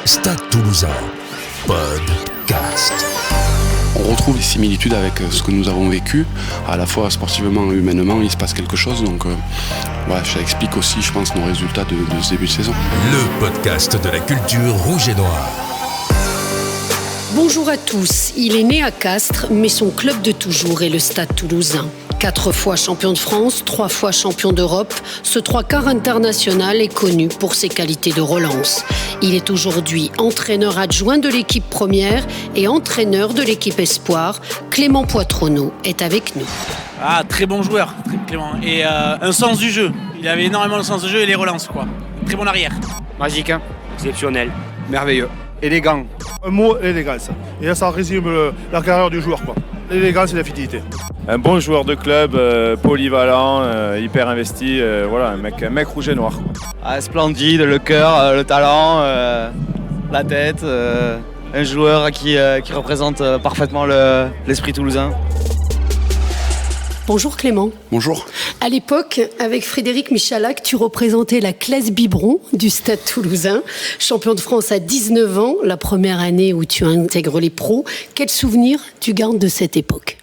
Stade Toulousain, podcast. On retrouve des similitudes avec ce que nous avons vécu, à la fois sportivement et humainement, il se passe quelque chose, donc ça explique aussi, je pense, nos résultats de ce début de saison. Le podcast de la culture rouge et noire. Bonjour à tous, il est né à Castres, mais son club de toujours est le Stade Toulousain. 4 fois champion de France, 3 fois champion d'Europe, ce 3/4 international est connu pour ses qualités de relance. Il est aujourd'hui entraîneur adjoint de l'équipe première et entraîneur de l'équipe espoir. Clément Poitronneau est avec nous. Ah, très bon joueur, Clément. Et un sens du jeu. Il avait énormément le sens du jeu et les relances, quoi. Très bon arrière. Magique, hein. Exceptionnel. Merveilleux. Élégant. Un mot, l'élégance. Et là, ça résume la carrière du joueur, quoi. L'élégance et la fidélité. Un bon joueur de club, polyvalent, hyper investi, un mec rouge et noir. Ah, splendide, le cœur, le talent, la tête. Un joueur qui représente parfaitement l'esprit toulousain. Bonjour Clément. Bonjour. À l'époque, avec Frédéric Michalak, tu représentais la classe biberon du Stade Toulousain, champion de France à 19 ans, la première année où tu intègres les pros. Quel souvenir tu gardes de cette époque ?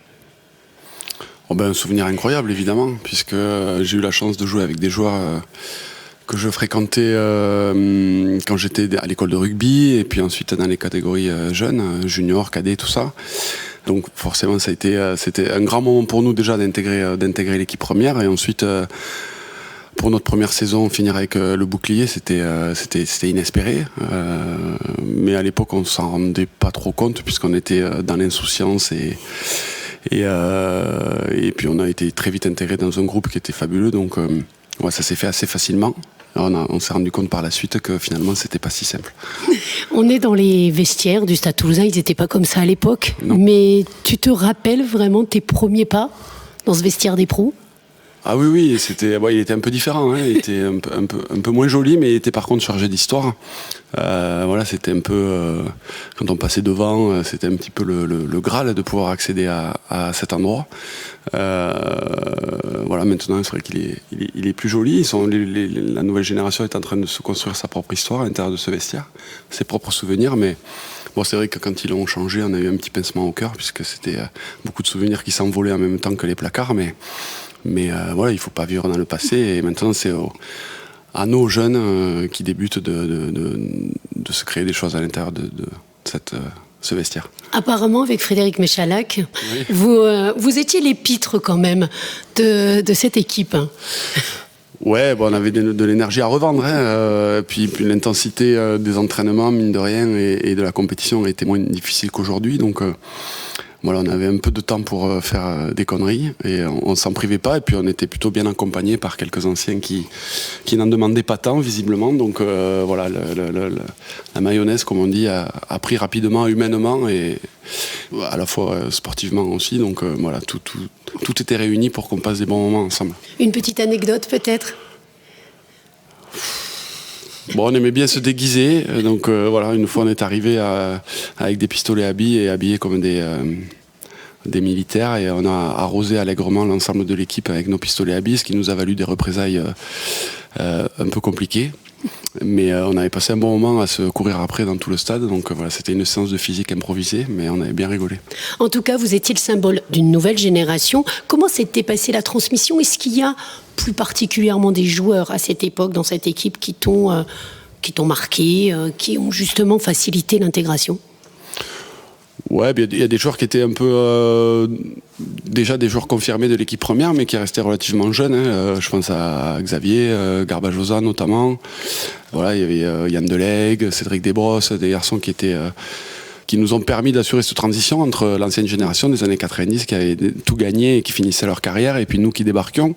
Un souvenir incroyable, évidemment, puisque j'ai eu la chance de jouer avec des joueurs que je fréquentais quand j'étais à l'école de rugby, et puis ensuite dans les catégories jeunes, juniors, cadets, tout ça. Donc forcément, c'était un grand moment pour nous déjà d'intégrer l'équipe première, et ensuite pour notre première saison, finir avec le bouclier, c'était inespéré. Mais à l'époque, on s'en rendait pas trop compte puisqu'on était dans l'insouciance et puis on a été très vite intégré dans un groupe qui était fabuleux. Donc ça s'est fait assez facilement. Alors on s'est rendu compte par la suite que finalement c'était pas si simple. On est dans les vestiaires du Stade Toulousain, ils n'étaient pas comme ça à l'époque. Non. Mais tu te rappelles vraiment tes premiers pas dans ce vestiaire des pros ? Ah oui, il était un peu différent, hein. Il était un peu moins joli, mais il était par contre chargé d'histoire. C'était un peu quand on passait devant, c'était un petit peu le Graal de pouvoir accéder à cet endroit. Maintenant c'est vrai qu'il est plus joli. La nouvelle génération est en train de se construire sa propre histoire à l'intérieur de ce vestiaire, ses propres souvenirs, mais c'est vrai que quand ils l'ont changé, on a eu un petit pincement au cœur puisque c'était beaucoup de souvenirs qui s'envolaient en même temps que les placards, mais il ne faut pas vivre dans le passé, et maintenant c'est à nos jeunes qui débutent de se créer des choses à l'intérieur de ce vestiaire. Apparemment, avec Frédéric Michalak, oui. vous étiez l'épître quand même de cette équipe. Ouais, on avait de l'énergie à revendre, hein. Puis l'intensité des entraînements, mine de rien, et de la compétition était moins difficile qu'aujourd'hui, donc on avait un peu de temps pour faire des conneries et on s'en privait pas, et puis on était plutôt bien accompagnés par quelques anciens qui n'en demandaient pas tant visiblement, donc la mayonnaise, comme on dit, a pris rapidement, humainement et à la fois sportivement aussi, donc tout était réuni pour qu'on passe des bons moments ensemble. Une petite anecdote peut-être ? On aimait bien se déguiser, donc une fois on est arrivé avec des pistolets à billes et habillés comme des militaires, et on a arrosé allègrement l'ensemble de l'équipe avec nos pistolets à billes, ce qui nous a valu des représailles un peu compliquées. Mais on avait passé un bon moment à se courir après dans tout le stade, donc c'était une séance de physique improvisée, mais on avait bien rigolé. En tout cas, vous étiez le symbole d'une nouvelle génération. Comment s'était passée la transmission ? Est-ce qu'il y a plus particulièrement des joueurs à cette époque dans cette équipe qui t'ont marqué, qui ont justement facilité l'intégration ? Ouais, il y a des joueurs qui étaient un peu déjà des joueurs confirmés de l'équipe première, mais qui restaient relativement jeunes, hein. Je pense à Xavier Garbajosa notamment. Il y avait Yann Delegue, Cédric Desbrosses, des garçons qui nous ont permis d'assurer cette transition entre l'ancienne génération des années 90 qui avait tout gagné et qui finissaient leur carrière, et puis nous qui débarquions.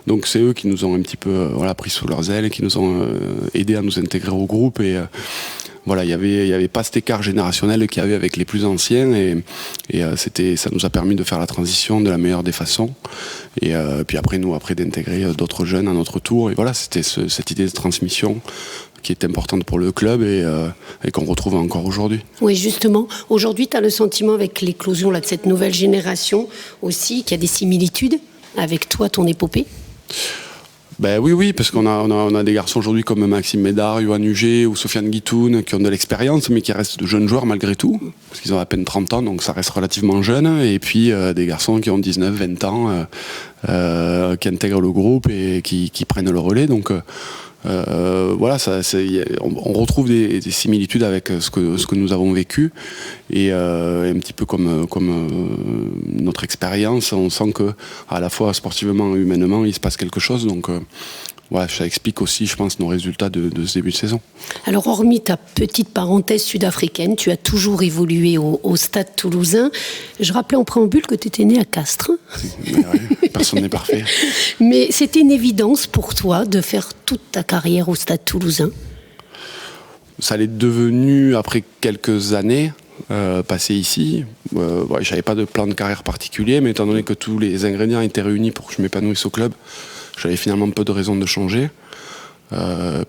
Donc c'est eux qui nous ont un petit peu pris sous leurs ailes et qui nous ont aidés à nous intégrer au groupe, et il y avait pas cet écart générationnel qu'il y avait avec les plus anciens, et ça nous a permis de faire la transition de la meilleure des façons, et puis après d'intégrer d'autres jeunes à notre tour, et c'était cette idée de transmission qui est importante pour le club et qu'on retrouve encore aujourd'hui. Oui, justement, aujourd'hui tu as le sentiment avec l'éclosion de cette nouvelle génération aussi qu'il y a des similitudes avec toi, ton épopée ? Ben oui, parce qu'on a des garçons aujourd'hui comme Maxime Médard, Yoann Huget ou Sofiane Guitoun qui ont de l'expérience mais qui restent de jeunes joueurs malgré tout, parce qu'ils ont à peine 30 ans, donc ça reste relativement jeune. Et puis des garçons qui ont 19, 20 ans, qui intègrent le groupe et qui prennent le relais. Donc voilà, on retrouve des similitudes avec ce que nous avons vécu. Et un petit peu comme notre expérience, on sent que à la fois sportivement et humainement, il se passe quelque chose. Donc ouais, ça explique aussi, je pense, nos résultats de ce début de saison. Alors, hormis ta petite parenthèse sud-africaine, tu as toujours évolué au Stade Toulousain. Je rappelais en préambule que tu étais né à Castres. Ouais, personne n'est parfait. Mais c'était une évidence pour toi de faire toute ta carrière au Stade Toulousain? Ça l'est devenu après quelques années passées ici. Ouais, je n'avais pas de plan de carrière particulier, mais étant donné que tous les ingrédients étaient réunis pour que je m'épanouisse au club, j'avais finalement peu de raisons de changer,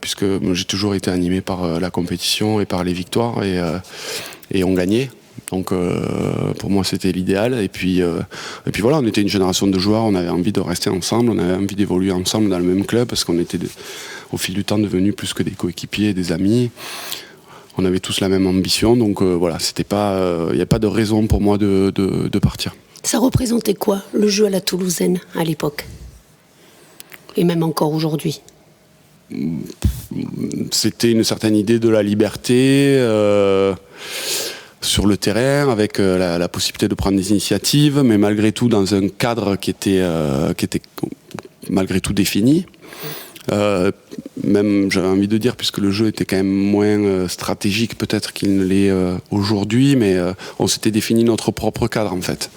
puisque j'ai toujours été animé par la compétition et par les victoires, et on gagnait. Donc pour moi c'était l'idéal. Et puis voilà, on était une génération de joueurs, on avait envie de rester ensemble, on avait envie d'évoluer ensemble dans le même club, parce qu'on était au fil du temps devenus plus que des coéquipiers, des amis. On avait tous la même ambition, donc voilà, c'était pas, il n'y a pas de raison pour moi de partir. Ça représentait quoi, le jeu à la toulousaine à l'époque ? Et même encore aujourd'hui? C'était une certaine idée de la liberté sur le terrain, avec la possibilité de prendre des initiatives, mais malgré tout dans un cadre qui était malgré tout défini. Même, j'avais envie de dire, puisque le jeu était quand même moins stratégique peut-être qu'il ne l'est aujourd'hui, mais on s'était défini notre propre cadre en fait.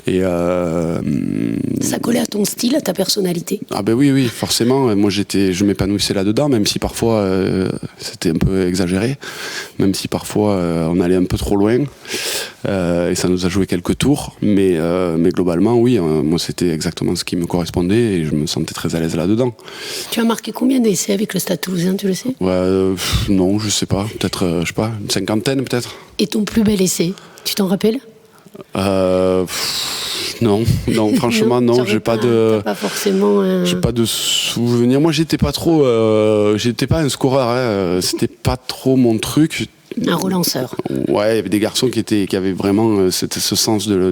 Et ça collait à ton style, à ta personnalité? Ah ben oui, forcément. Moi, je m'épanouissais là-dedans, même si parfois c'était un peu exagéré, même si parfois on allait un peu trop loin, et ça nous a joué quelques tours. Mais globalement, oui, moi c'était exactement ce qui me correspondait et je me sentais très à l'aise là-dedans. Tu as marqué combien d'essais avec le Stade Toulousain, tu le sais? Ouais, non, je sais pas. Peut-être, je sais pas, une cinquantaine peut-être. Et ton plus bel essai, tu t'en rappelles? Non, franchement non, j'ai pas forcément j'ai pas de souvenirs. Moi j'étais pas un scoreur, hein. C'était pas trop mon truc. Un relanceur. Ouais, il y avait des garçons qui avaient vraiment ce sens de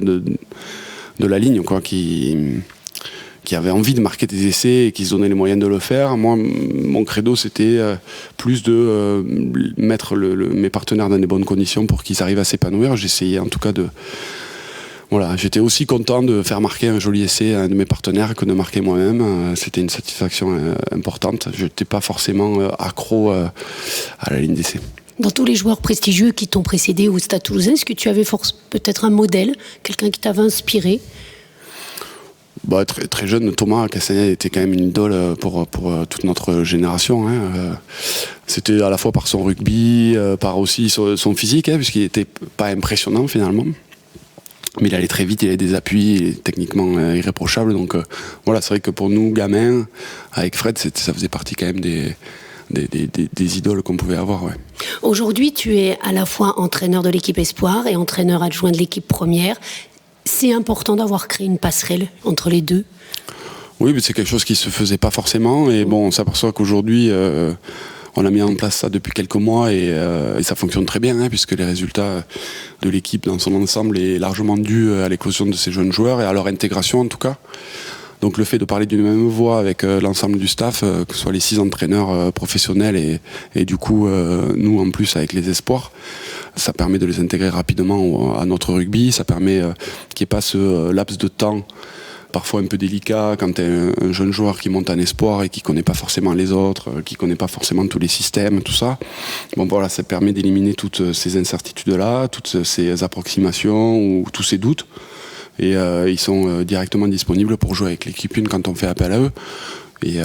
la ligne, quoi, qui avaient envie de marquer des essais et qui se donnaient les moyens de le faire. Moi, mon credo, c'était plus de mettre mes partenaires dans des bonnes conditions pour qu'ils arrivent à s'épanouir. J'essayais en tout cas Voilà, j'étais aussi content de faire marquer un joli essai à un de mes partenaires que de marquer moi-même. C'était une satisfaction importante. Je n'étais pas forcément accro à la ligne d'essai. Dans tous les joueurs prestigieux qui t'ont précédé au Stade Toulousain, est-ce que tu avais peut-être un modèle, quelqu'un qui t'avait inspiré? Très, très jeune, Thomas Castagnette était quand même une idole pour toute notre génération. Hein. C'était à la fois par son rugby, par aussi son physique, hein, puisqu'il n'était pas impressionnant finalement. Mais il allait très vite, il avait des appuis, il est techniquement irréprochable. Donc voilà, c'est vrai que pour nous, gamins, avec Fred, ça faisait partie quand même des idoles qu'on pouvait avoir. Ouais. Aujourd'hui, tu es à la fois entraîneur de l'équipe Espoir et entraîneur adjoint de l'équipe première. C'est important d'avoir créé une passerelle entre les deux? Oui, mais c'est quelque chose qui ne se faisait pas forcément. Et bon, on s'aperçoit qu'aujourd'hui, on a mis en place ça depuis quelques mois et ça fonctionne très bien, hein, puisque les résultats de l'équipe dans son ensemble est largement dû à l'éclosion de ces jeunes joueurs et à leur intégration en tout cas. Donc le fait de parler d'une même voix avec l'ensemble du staff, que ce soit les 6 entraîneurs professionnels et du coup nous en plus avec les espoirs, ça permet de les intégrer rapidement à notre rugby, ça permet qu'il n'y ait pas ce laps de temps parfois un peu délicat quand tu es un jeune joueur qui monte en espoir et qui ne connaît pas forcément les autres, qui ne connaît pas forcément tous les systèmes, tout ça. Bon voilà, ça permet d'éliminer toutes ces incertitudes-là, toutes ces approximations ou tous ces doutes. Et ils sont directement disponibles pour jouer avec l'équipe 1 quand on fait appel à eux. Et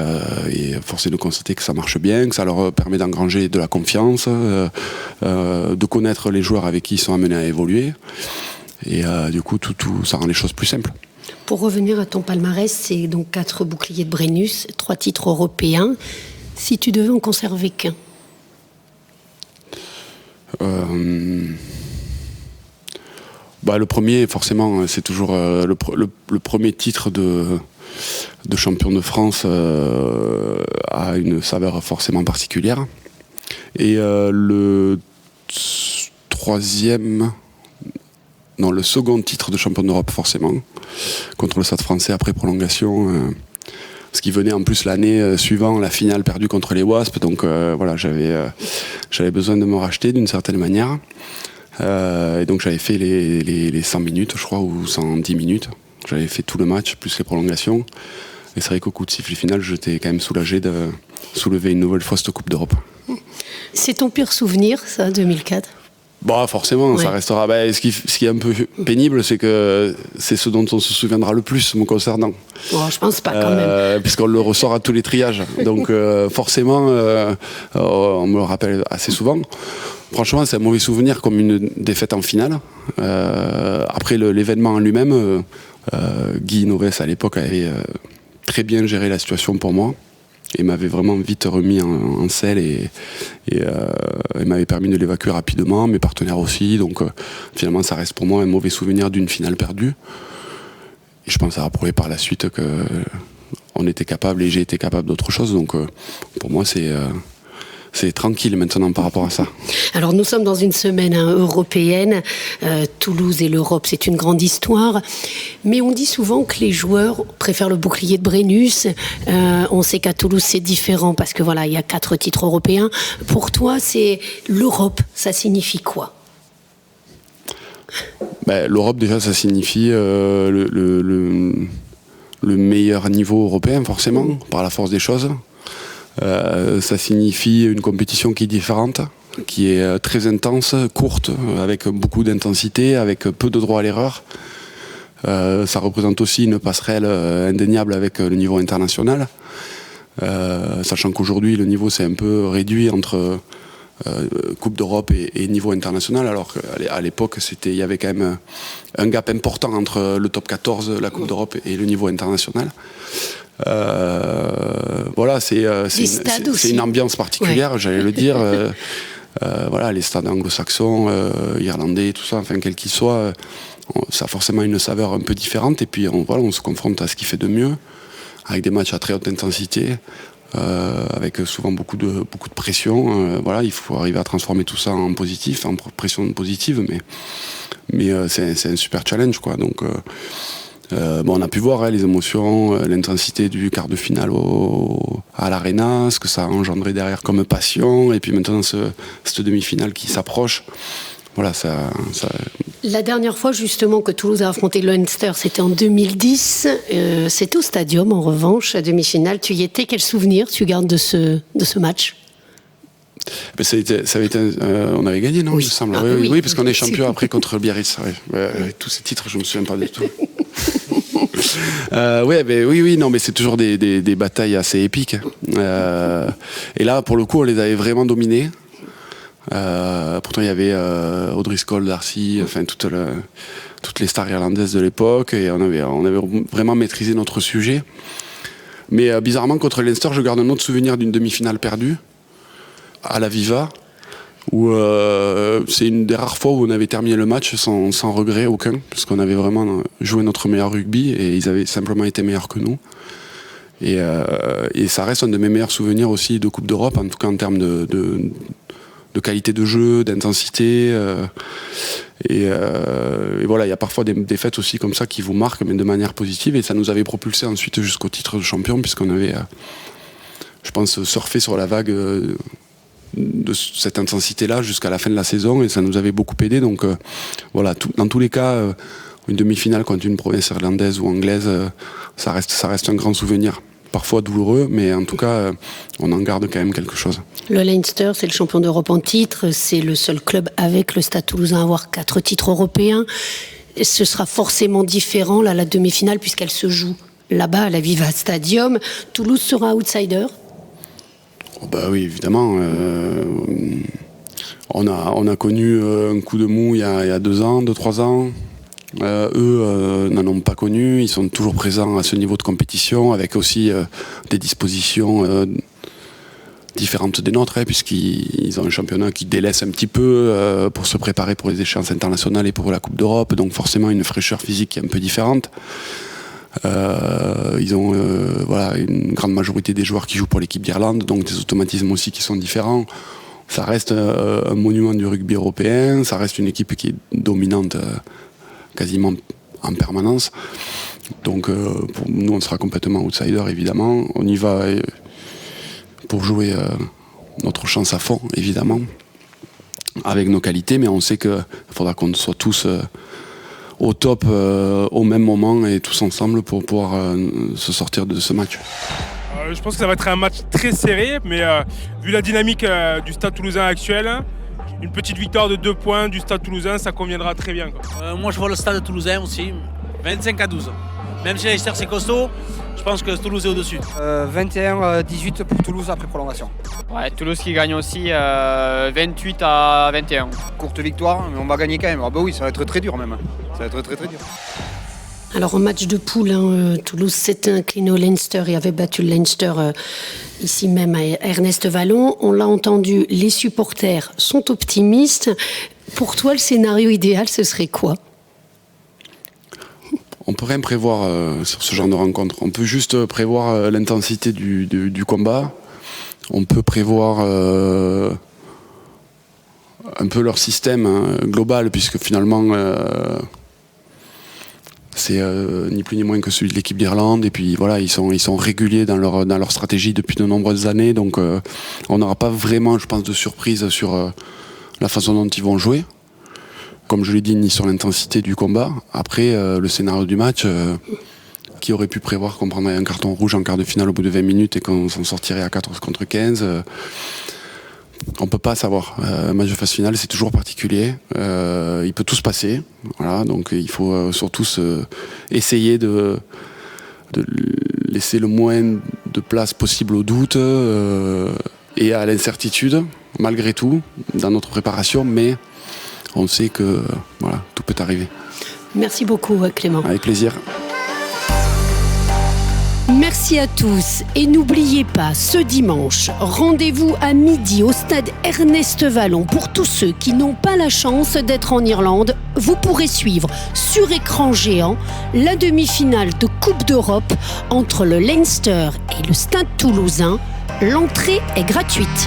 force est de constater que ça marche bien, que ça leur permet d'engranger de la confiance, de connaître les joueurs avec qui ils sont amenés à évoluer. Et du coup, tout ça rend les choses plus simples. Pour revenir à ton palmarès, c'est donc 4 boucliers de Brennus, 3 titres européens. Si tu devais en conserver qu'un? Le premier, forcément, c'est toujours le premier titre de champion de France a une saveur forcément particulière. Et le second titre de champion d'Europe forcément, contre le Stade Français après prolongation, ce qui venait en plus l'année suivant la finale perdue contre les Wasps, donc voilà, j'avais besoin de me racheter d'une certaine manière. Et donc j'avais fait les 100 minutes, je crois, ou 110 minutes. J'avais fait tout le match, plus les prolongations. Et c'est vrai qu'au coup de sifflet final, j'étais quand même soulagé de soulever une nouvelle fois cette Coupe d'Europe. C'est ton pire souvenir, ça, 2004 ? Bon, forcément, ça restera. Ce qui est un peu pénible, c'est que c'est ce dont on se souviendra le plus me concernant. Bon, je pense pas quand même. Puisqu'on le ressort à tous les triages. Donc forcément, on me le rappelle assez souvent. Franchement, c'est un mauvais souvenir comme une défaite en finale. Après l'événement en lui-même, Guy Novès à l'époque avait très bien géré la situation pour moi. Et m'avait vraiment vite remis en selle et m'avait permis de l'évacuer rapidement, mes partenaires aussi. Donc finalement, ça reste pour moi un mauvais souvenir d'une finale perdue. Et je pense à prouver par la suite qu'on était capable et j'ai été capable d'autre chose. Donc pour moi, c'est tranquille maintenant par rapport à ça. Alors nous sommes dans une semaine européenne. Toulouse et l'Europe, c'est une grande histoire. Mais on dit souvent que les joueurs préfèrent le bouclier de Brennus. On sait qu'à Toulouse, c'est différent parce que voilà, il y a 4 titres européens. Pour toi, c'est l'Europe. Ça signifie quoi ? L'Europe, déjà, ça signifie le meilleur niveau européen, forcément, par la force des choses. Ça signifie une compétition qui est différente, qui est très intense, courte, avec beaucoup d'intensité, avec peu de droit à l'erreur. Ça représente aussi une passerelle indéniable avec le niveau international, sachant qu'aujourd'hui le niveau s'est un peu réduit entre Coupe d'Europe et niveau international, alors qu'à l'époque il y avait quand même un gap important entre le top 14, la Coupe d'Europe et le niveau international. Voilà, c'est une ambiance particulière, j'allais le dire. Voilà, les stades anglo-saxons, irlandais, tout ça, enfin quel qu'il soit, ça a forcément une saveur un peu différente. Et puis on se confronte à ce qui fait de mieux, avec des matchs à très haute intensité, avec souvent beaucoup de pression. Voilà, il faut arriver à transformer tout ça en positif, en pression positive, mais c'est un super challenge, quoi. Donc on a pu voir les émotions, l'intensité du quart de finale à l'Arena, ce que ça a engendré derrière comme passion, et puis maintenant cette demi-finale qui s'approche. Voilà, ça... La dernière fois justement que Toulouse a affronté le Leinster, c'était en 2010. C'était au Stadium en revanche, à demi-finale. Tu y étais, quel souvenir tu gardes de ce match ? Ça avait été, on avait gagné, non, oui. Il me semble. Oui, parce qu'on est champion après contre le Biarritz. Avec tous ces titres, je me souviens pas du tout. Oui, non, mais c'est toujours des batailles assez épiques. Et là, pour le coup, on les avait vraiment dominés. Pourtant, il y avait O'Driscoll, Darcy, enfin toutes les stars irlandaises de l'époque, et on avait vraiment maîtrisé notre sujet. Mais bizarrement, contre le Leinster, je garde un autre souvenir d'une demi-finale perdue à la Viva, où c'est une des rares fois où on avait terminé le match sans regret aucun, parce qu'on avait vraiment joué notre meilleur rugby et ils avaient simplement été meilleurs que nous. Et ça reste un de mes meilleurs souvenirs aussi de Coupe d'Europe, en tout cas en termes de qualité de jeu, d'intensité. Et voilà, il y a parfois des défaites aussi comme ça qui vous marquent, mais de manière positive, et ça nous avait propulsé ensuite jusqu'au titre de champion, puisqu'on avait, je pense, surfé sur la vague de cette intensité-là jusqu'à la fin de la saison, et ça nous avait beaucoup aidé. Donc voilà, dans tous les cas, une demi-finale contre une province irlandaise ou anglaise, ça reste un grand souvenir. Parfois douloureux, mais en tout cas, on en garde quand même quelque chose. Le Leinster, c'est le champion d'Europe en titre. C'est le seul club avec le Stade Toulousain à avoir 4 titres européens. Et ce sera forcément différent, là, la demi-finale, puisqu'elle se joue là-bas, à la Viva Stadium. Toulouse sera outsider ? Oui, évidemment. On a connu un coup de mou il y a 2-3 ans. Eux n'en ont pas connu, ils sont toujours présents à ce niveau de compétition, avec aussi des dispositions différentes des nôtres, puisqu'ils ont un championnat qui délaisse un petit peu pour se préparer pour les échéances internationales et pour la Coupe d'Europe, donc forcément une fraîcheur physique qui est un peu différente. Ils ont une grande majorité des joueurs qui jouent pour l'équipe d'Irlande, donc des automatismes aussi qui sont différents. Ça reste un monument du rugby européen, ça reste une équipe qui est dominante quasiment en permanence. Donc pour nous, on sera complètement outsider, évidemment. On y va pour jouer notre chance à fond, évidemment, avec nos qualités, mais on sait qu'il faudra qu'on soit tous au top au même moment et tous ensemble pour pouvoir se sortir de ce match. Je pense que ça va être un match très serré, mais vu la dynamique du Stade Toulousain actuel, une petite victoire de 2 points du Stade Toulousain, ça conviendra très bien, quoi. Moi je vois le Stade Toulousain aussi, 25-12. Même si Leicester c'est costaud, je pense que Toulouse est au-dessus. 21-18 pour Toulouse après prolongation. Ouais, Toulouse qui gagne aussi 28-21. Courte victoire, mais on va gagner quand même. Ah bah oui, ça va être très dur même. Ça va être très dur. Alors en match de poule, Toulouse s'était incliné au Leinster et avait battu le Leinster ici même à Ernest Vallon. On l'a entendu, les supporters sont optimistes. Pour toi, le scénario idéal, ce serait quoi ? On peut rien prévoir sur ce genre de rencontre. On peut juste prévoir l'intensité du combat. On peut prévoir un peu leur système global, puisque finalement c'est ni plus ni moins que celui de l'équipe d'Irlande. Et puis voilà, ils sont réguliers dans leur stratégie depuis de nombreuses années. Donc on n'aura pas vraiment, je pense, de surprise sur la façon dont ils vont jouer. Comme je l'ai dit, ni sur l'intensité du combat. Après, le scénario du match, qui aurait pu prévoir qu'on prendrait un carton rouge en quart de finale au bout de 20 minutes et qu'on s'en sortirait à 14 contre 15, on peut pas savoir. Un match de phase finale, c'est toujours particulier. Il peut tout se passer. Voilà, donc il faut surtout essayer de laisser le moins de place possible au doute et à l'incertitude, malgré tout, dans notre préparation, mais on sait que voilà, tout peut arriver. Merci beaucoup, Clément. Avec plaisir. Merci à tous et n'oubliez pas, ce dimanche, rendez-vous à midi au stade Ernest Vallon. Pour tous ceux qui n'ont pas la chance d'être en Irlande, vous pourrez suivre sur écran géant la demi-finale de Coupe d'Europe entre le Leinster et le Stade Toulousain. L'entrée est gratuite.